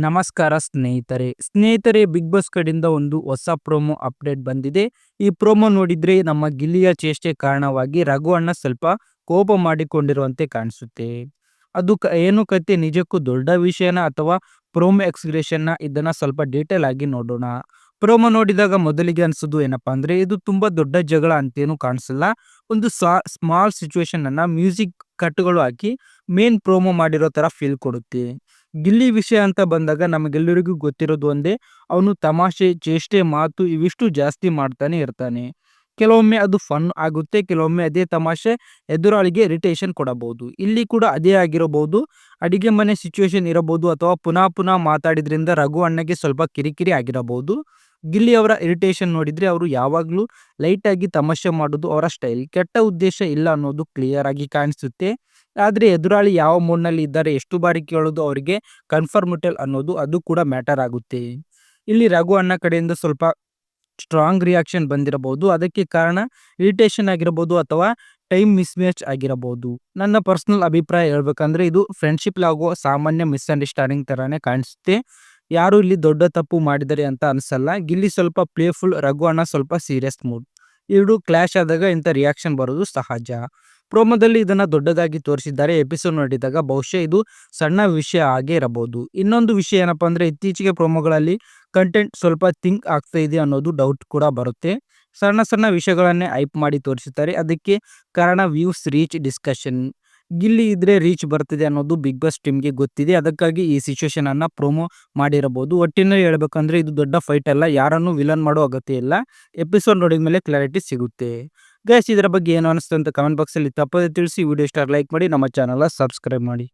ನಮಸ್ಕಾರ ಸ್ನೇಹಿತರೆ big boss ಕಡೆಯಿಂದ ಒಂದು ಹೊಸ ಪ್ರೋಮೋ ಅಪ್ಡೇಟ್ ಬಂದಿದೆ. ಈ ಪ್ರೋಮೋ ನೋಡಿದ್ರೆ ನಮ್ಮ ಗಿಲ್ಲಿಯ ಚೇಷ್ಟೆ ಕಾರಣವಾಗಿ ರಘು ಅಣ್ಣ ಸ್ವಲ್ಪ ಕೋಪ ಮಾಡಿಕೊಂಡಿರುವಂತೆ ಕಾಣಿಸುತ್ತೆ. ಅದು ಏನು ಕತೆ, ನಿಜಕ್ಕೂ ದೊಡ್ಡ ವಿಷಯನ ಅಥವಾ ಪ್ರೋಮೋ ಎಕ್ಸ್ಗ್ರೆಷನ್ ಇದನ್ನ ಸ್ವಲ್ಪ ಡೀಟೇಲ್ ಆಗಿ ನೋಡೋಣ. ಪ್ರೋಮೋ ನೋಡಿದಾಗ ಮೊದಲಿಗೆ ಅನ್ಸೋದು ಏನಪ್ಪಾ ಅಂದ್ರೆ ಇದು ತುಂಬಾ ದೊಡ್ಡ ಜಗಳ ಅಂತೇನು ಕಾಣಿಸಲ್ಲ. ಒಂದು ಸ್ಮಾಲ್ ಸಿಚುವೇಶನ್ ಅನ್ನ ಮ್ಯೂಸಿಕ್ ಕಟ್ಗಳು ಹಾಕಿ ಮೇನ್ ಪ್ರೋಮೋ ಮಾಡಿರೋ ತರ ಫೀಲ್ ಕೊಡುತ್ತೆ. ಗಿಲ್ಲಿ ವಿಷಯ ಅಂತ ಬಂದಾಗ ನಮಗೆಲ್ಲರಿಗೂ ಗೊತ್ತಿರೋದು ಒಂದೇ, ಅವನು ತಮಾಷೆ, ಚೇಷ್ಟೆ, ಮಾತು ಇವಿಷ್ಟು ಜಾಸ್ತಿ ಮಾಡ್ತಾನೆ ಇರ್ತಾನೆ. ಕೆಲವೊಮ್ಮೆ ಅದು ಫನ್ ಆಗುತ್ತೆ, ಕೆಲವೊಮ್ಮೆ ಅದೇ ತಮಾಷೆ ಎದುರಾಳಿಗೆ ಇರಿಟೇಷನ್ ಕೊಡಬಹುದು. ಇಲ್ಲಿ ಕೂಡ ಅದೇ ಆಗಿರಬಹುದು. ಅಡಿಗೆ ಮನೆ ಸಿಚುವೇಶನ್ ಇರಬಹುದು ಅಥವಾ ಪುನಃ ಪುನಃ ಮಾತಾಡಿದ್ರಿಂದ ರಘು ಅಣ್ಣಗೆ ಸ್ವಲ್ಪ ಕಿರಿಕಿರಿ ಆಗಿರಬಹುದು. ಗಿಲ್ಲಿ ಅವರ ಇರಿಟೇಷನ್ ನೋಡಿದ್ರೆ ಅವರು ಯಾವಾಗ್ಲೂ ಲೈಟ್ ಆಗಿ ತಮಾಷೆ ಮಾಡೋದು ಅವರ ಸ್ಟೈಲ್. ಕೆಟ್ಟ ಉದ್ದೇಶ ಇಲ್ಲ ಅನ್ನೋದು ಕ್ಲಿಯರ್ ಆಗಿ ಕಾಣಿಸುತ್ತೆ. ಆದ್ರೆ ಎದುರಾಳಿ ಯಾವ ಮೂಡ್ನಲ್ಲಿ ಇದ್ದಾರೆ, ಎಷ್ಟು ಬಾರಿ ಕೇಳೋದು ಅವರಿಗೆ ಕನ್ಫರ್ಮಿಟಲ್ ಅನ್ನೋದು ಅದು ಕೂಡ ಮ್ಯಾಟರ್ ಆಗುತ್ತೆ. ಇಲ್ಲಿ ರಘು ಅಣ್ಣ ಕಡೆಯಿಂದ ಸ್ವಲ್ಪ ಸ್ಟ್ರಾಂಗ್ ರಿಯಾಕ್ಷನ್ ಬಂದಿರಬಹುದು. ಅದಕ್ಕೆ ಕಾರಣ ಇರಿಟೇಷನ್ ಆಗಿರಬಹುದು ಅಥವಾ ಟೈಮ್ ಮಿಸ್ಮ್ಯಾಚ್ ಆಗಿರಬಹುದು. ನನ್ನ ಪರ್ಸನಲ್ ಅಭಿಪ್ರಾಯ ಹೇಳ್ಬೇಕಂದ್ರೆ ಇದು ಫ್ರೆಂಡ್ಶಿಪ್ ಆಗುವ ಸಾಮಾನ್ಯ ಮಿಸ್ಅಂಡರ್ಸ್ಟ್ಯಾಂಡಿಂಗ್ ತರಾನೇ ಕಾಣಿಸುತ್ತೆ. ಯಾರು ಇಲ್ಲಿ ದೊಡ್ಡ ತಪ್ಪು ಮಾಡಿದರೆ ಅಂತ ಅನ್ಸಲ್ಲ. ಗಿಲ್ಲಿ ಸ್ವಲ್ಪ ಪ್ಲೇಫುಲ್, ರಘು ಅಣ್ಣ ಸ್ವಲ್ಪ ಸೀರಿಯಸ್ ಮೂಡ್. ಎರಡು ಕ್ಲಾಶ್ ಆದಾಗ ಇಂಥ ರಿಯಾಕ್ಷನ್ ಬರೋದು ಸಹಜ. ಪ್ರೋಮೋದಲ್ಲಿ ಇದನ್ನ ದೊಡ್ಡದಾಗಿ ತೋರಿಸಿದ್ದಾರೆ. ಎಪಿಸೋಡ್ ನೋಡಿದಾಗ ಬಹುಶಃ ಇದು ಸಣ್ಣ ವಿಷಯ ಆಗೇ ಇರಬಹುದು. ಇನ್ನೊಂದು ವಿಷಯ ಏನಪ್ಪಾ ಅಂದ್ರೆ ಇತ್ತೀಚೆಗೆ ಪ್ರೋಮೋಗಳಲ್ಲಿ ಕಂಟೆಂಟ್ ಸ್ವಲ್ಪ ಥಿಂಕ್ ಆಗ್ತಾ ಇದೆ ಅನ್ನೋದು ಡೌಟ್ ಕೂಡ ಬರುತ್ತೆ. ಸಣ್ಣ ಸಣ್ಣ ವಿಷಯಗಳನ್ನೇ ಹೈಪ್ ಮಾಡಿ ತೋರಿಸುತ್ತಾರೆ. ಅದಕ್ಕೆ ಕಾರಣ ವ್ಯೂಸ್, ರೀಚ್, ಡಿಸ್ಕಷನ್. ಗಿಲ್ಲಿ ಇದ್ರೆ ರೀಚ್ ಬರ್ತಿದೆ ಅನ್ನೋದು ಬಿಗ್ ಬಾಸ್ ಟೀಮ್ಗೆ ಗೊತ್ತಿದೆ. ಅದಕ್ಕಾಗಿ ಈ ಸಿಚುವೇಶನ್ ಅನ್ನ ಪ್ರೋಮೋ ಮಾಡಿರಬಹುದು. ಒಟ್ಟಿನಲ್ಲಿ ಹೇಳ್ಬೇಕಂದ್ರೆ ಇದು ದೊಡ್ಡ ಫೈಟ್ ಅಲ್ಲ, ಯಾರನ್ನು ವಿಲನ್ ಮಾಡೋ ಅಗತ್ಯ ಇಲ್ಲ. ಎಪಿಸೋಡ್ ನೋಡಿದ ಮೇಲೆ ಕ್ಲಾರಿಟಿ ಸಿಗುತ್ತೆ. ಗೈಸ್, ಇದರ ಬಗ್ಗೆ ಏನು ಅನಿಸ್ತು ಅಂತ ಕಮೆಂಟ್ ಬಾಕ್ಸ್ ಅಲ್ಲಿ ತಪ್ಪದೆ ತಿಳಿಸಿ. ವಿಡಿಯೋ ಇಷ್ಟ ಲೈಕ್ ಮಾಡಿ, ನಮ್ಮ ಚಾನಲ್ ಸಬ್ಸ್ಕ್ರೈಬ್ ಮಾಡಿ.